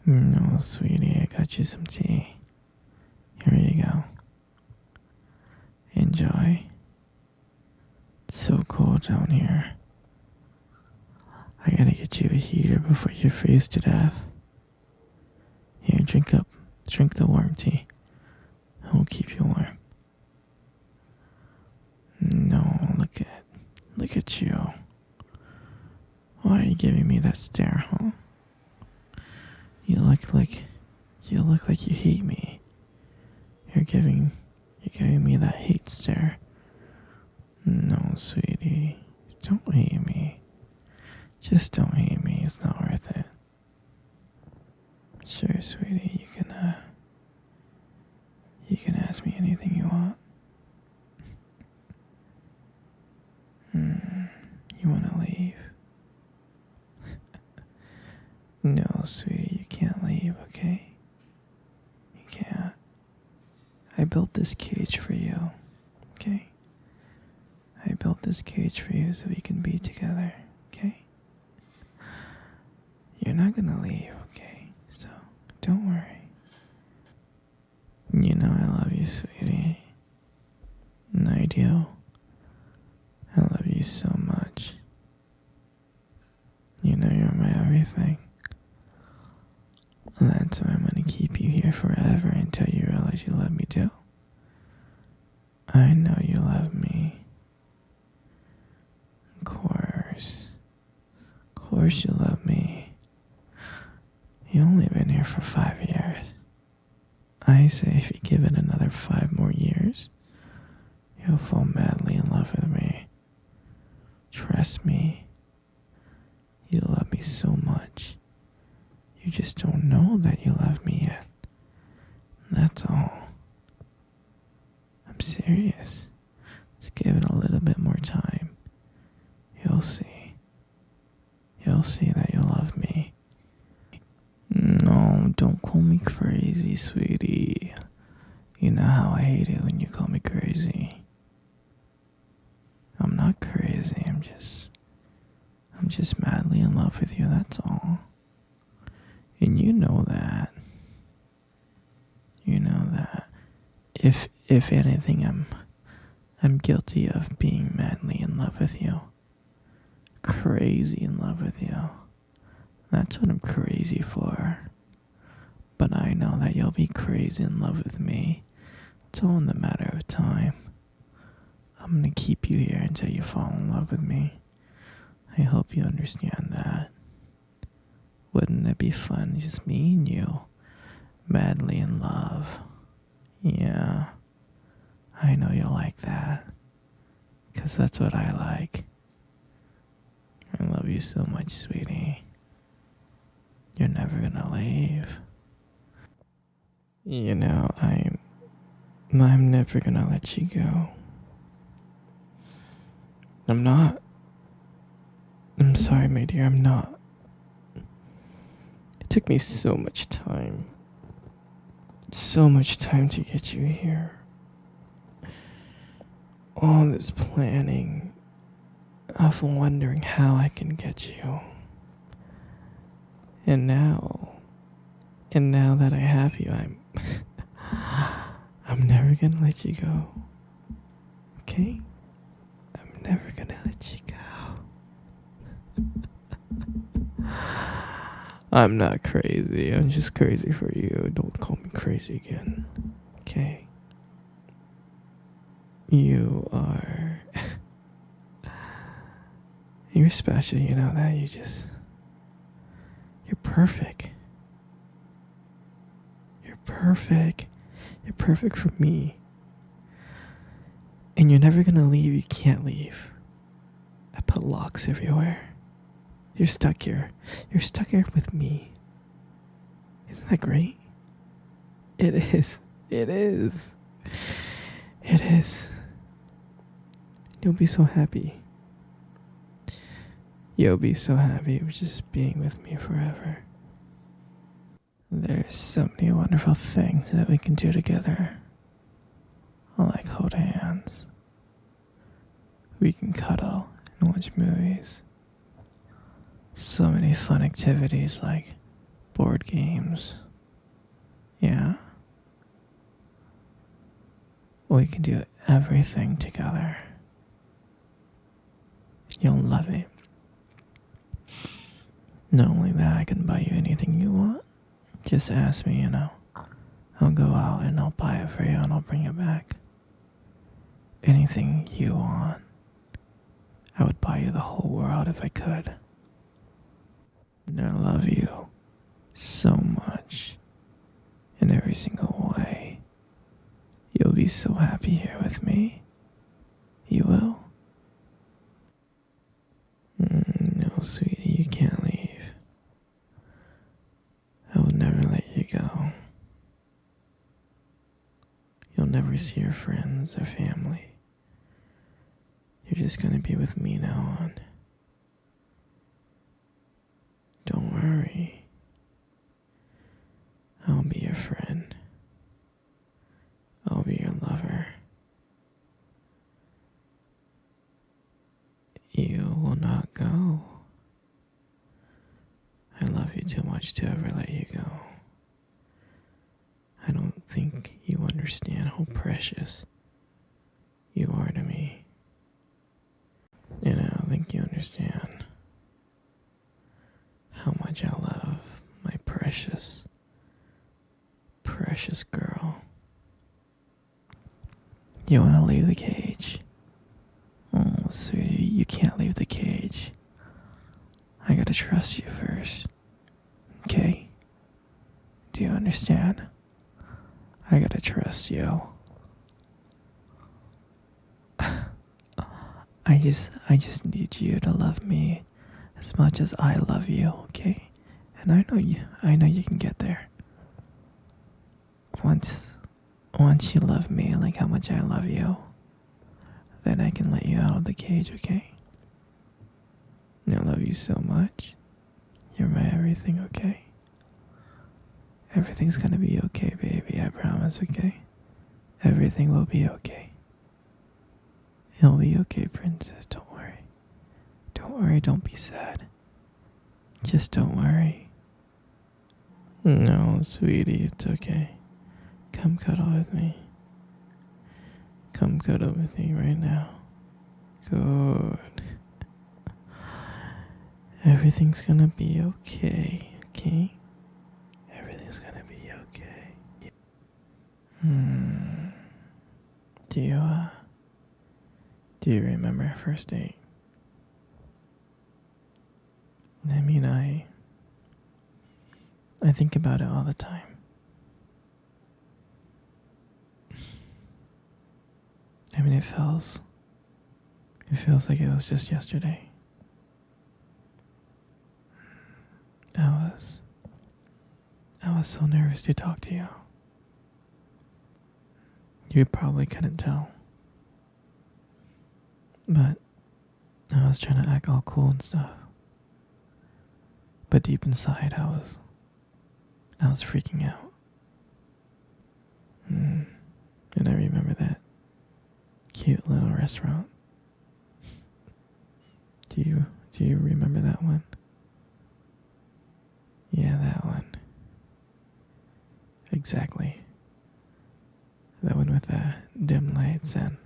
No, sweetie, I got you some tea. Here you go. Enjoy. It's so cold down here. I gotta get you a heater before you freeze to death. Here, drink up. Drink the warm tea. It'll keep you warm. No, look at you. Why are you giving me that stare, huh? You look like you hate me. You're giving me that hate stare. No, sweetie, don't hate me. Just don't hate me. It's not worth it. Sure, sweetie, you can ask me anything you want. You wanna leave? No, sweetie, you can't leave, okay? You can't. I built this cage for you, okay? I built this cage for you so we can be together, okay? You're not gonna leave, okay? So, don't worry. You know I love you, sweetie. And I do. I love you so much. You know you're my everything. And that's why I'm gonna keep you here forever until you realize you love me too. I know you love me. Of course. Of course you love me. You only been here for 5 years. I say if you give it another 5 more years, you'll fall madly in love with me. Trust me. You love me so much. You just don't know that you love me yet. That's all. I'm serious. Let's give it a little bit more time. You'll see. You'll see that you love me. No, don't call me crazy, sweetie. You know how I hate it when you call me crazy. I'm not crazy, I'm just madly in love with you, that's all. And you know that. You know that. If anything, I'm guilty of being madly in love with you. Crazy in love with you. That's what I'm crazy for. But I know that you'll be crazy in love with me. It's all in the matter of time. I'm gonna keep you here until you fall in love with me. I hope you understand that. Wouldn't it be fun, just me and you, madly in love? Yeah, I know you'll like that, 'cause that's what I like. I love you so much, sweetie. You're never gonna leave. You know, I'm never gonna let you go. I'm not. I'm sorry, my dear, I'm not. It took me so much time. So much time to get you here. All this planning of wondering how I can get you. And now that I have you, I'm never gonna let you go. Okay? I'm never gonna let you go. I'm not crazy. I'm just crazy for you. Don't call me crazy again. Okay? You are... You're special, you know that? You're perfect. You're perfect. You're perfect for me. And you're never gonna leave. You can't leave. I put locks everywhere. You're stuck here. You're stuck here with me. Isn't that great? It is. It is. It is. You'll be so happy. You'll be so happy with just being with me forever. There's so many wonderful things that we can do together. I like hold hands. We can cuddle and watch movies. So many fun activities like board games. Yeah? We can do everything together. You'll love it. Not only that, I can buy you anything you want. Just ask me, I'll go out and I'll buy it for you and I'll bring it back. Anything you want. I would buy you the whole world if I could. And I love you so much. In every single way. You'll be so happy here with me. You will. No, sweetie, you can't leave. I will never let you go. You'll never see your friends or family. You're just gonna be with me now on. Don't worry. I'll be your friend. I'll be your lover. You will not go. I love you too much to ever let you go. I don't think you understand how precious you are to me. And I don't think you understand how much I love my precious, precious girl. You want to leave the cage? Oh, sweetie, you can't leave the cage. I gotta trust you first. Okay? Do you understand? I gotta trust you. I just need you to love me as much as I love you, okay? And I know you can get there. Once you love me like how much I love you, then I can let you out of the cage, okay? I love you so much. You're my everything, okay? Everything's gonna be okay, baby, I promise, okay? Everything will be okay. It'll be okay, princess, don't worry. Don't worry, don't be sad. Just don't worry. No, sweetie, it's okay. Come cuddle with me. Come cuddle with me right now. Good. Everything's gonna be okay, okay? Everything's gonna be okay. Do you remember our first date? I mean, I think about it all the time. I mean, it feels like it was just yesterday. I was so nervous to talk to you. You probably couldn't tell. But I was trying to act all cool and stuff. But deep inside, I was freaking out. And I remember that cute little restaurant. Do you remember that one? Yeah, that one. Exactly. That one with the dim lights and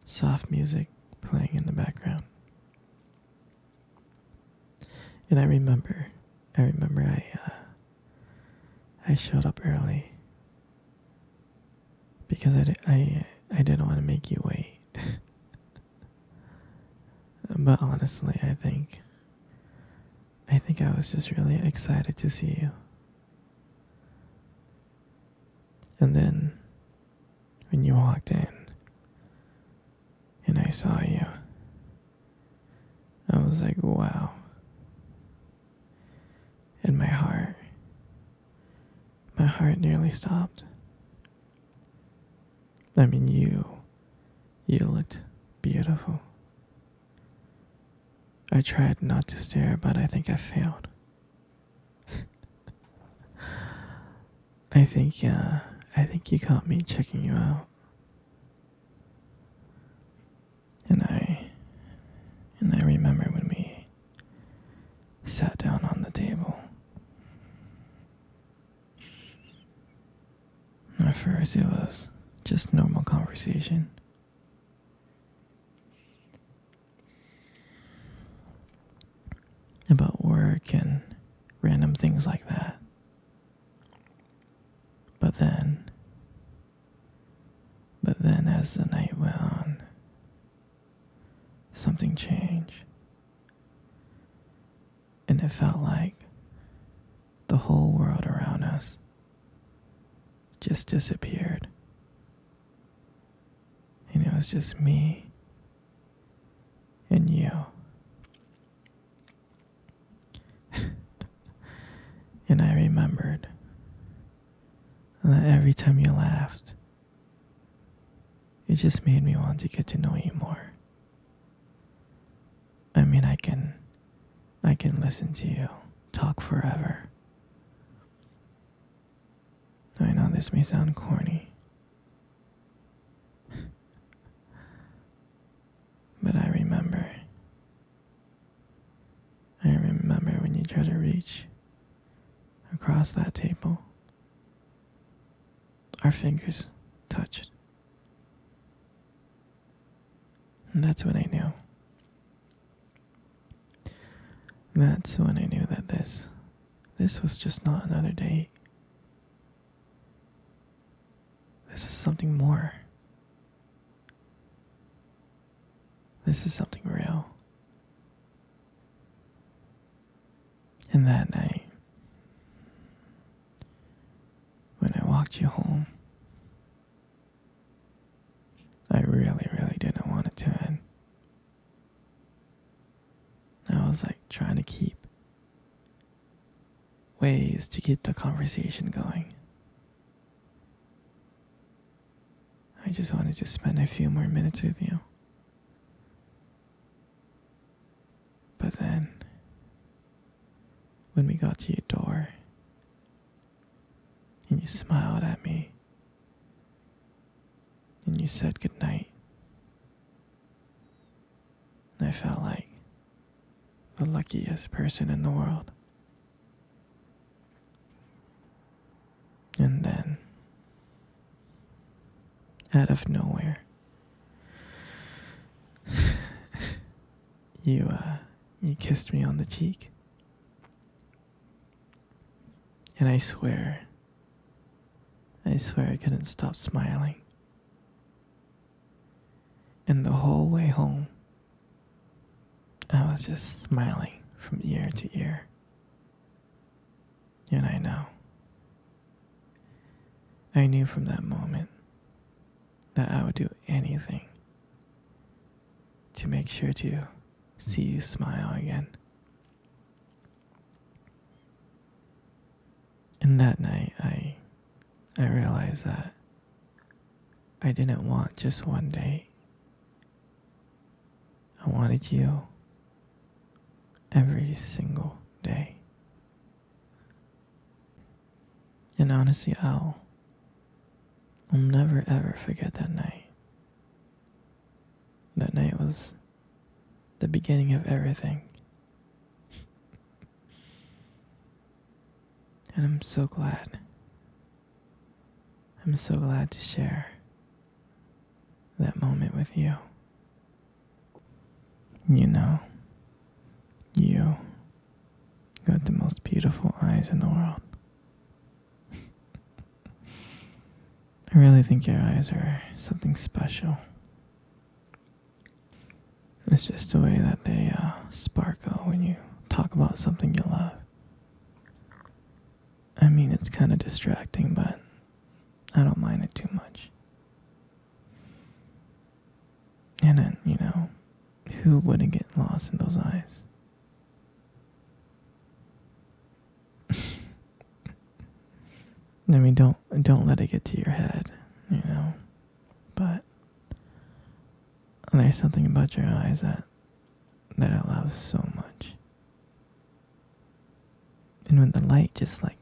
soft music playing in the background. And I remember I showed up early because I didn't want to make you wait. But honestly, I think I was just really excited to see you. And then when you walked in and I saw you, I was like, wow. And my heart nearly stopped. I mean, you looked beautiful. I tried not to stare, but I think I failed. I think you caught me checking you out. And I remember when we sat down on the table first it was just normal conversation about work and random things like that. But then as the night went on, something changed. And it felt like the whole world around us just disappeared. And it was just me and you. And I remembered that every time you laughed, it just made me want to get to know you more. I mean, I can listen to you talk forever. I know this may sound corny, but I remember when you tried to reach across that table. Our fingers touched. And that's when I knew. That's when I knew that this was just not another date. This was something more. This is something real. And that night, when I walked you home, I really, really didn't want it to end. I was like trying to keep ways to keep the conversation going. I just wanted to spend a few more minutes with you. But then, when we got to your door, and you smiled at me, and you said goodnight, I felt like the luckiest person in the world. And then, out of nowhere, you kissed me on the cheek. And I swear I couldn't stop smiling. And the whole way home, I was just smiling from ear to ear. And I knew from that moment that I would do anything to make sure to see you smile again. And that night, I realized that I didn't want just one date. I wanted you every single day. And honestly, I'll never ever forget that night. That night was the beginning of everything. And I'm so glad to share that moment with you. You know, you got the most beautiful eyes in the world. I really think your eyes are something special. It's just the way that they sparkle when you talk about something you love. I mean, it's kind of distracting, but I don't mind it too much. And then, who wouldn't get lost in those eyes? I mean, don't let it get to your head, But there's something about your eyes that I love so much. And when the light just like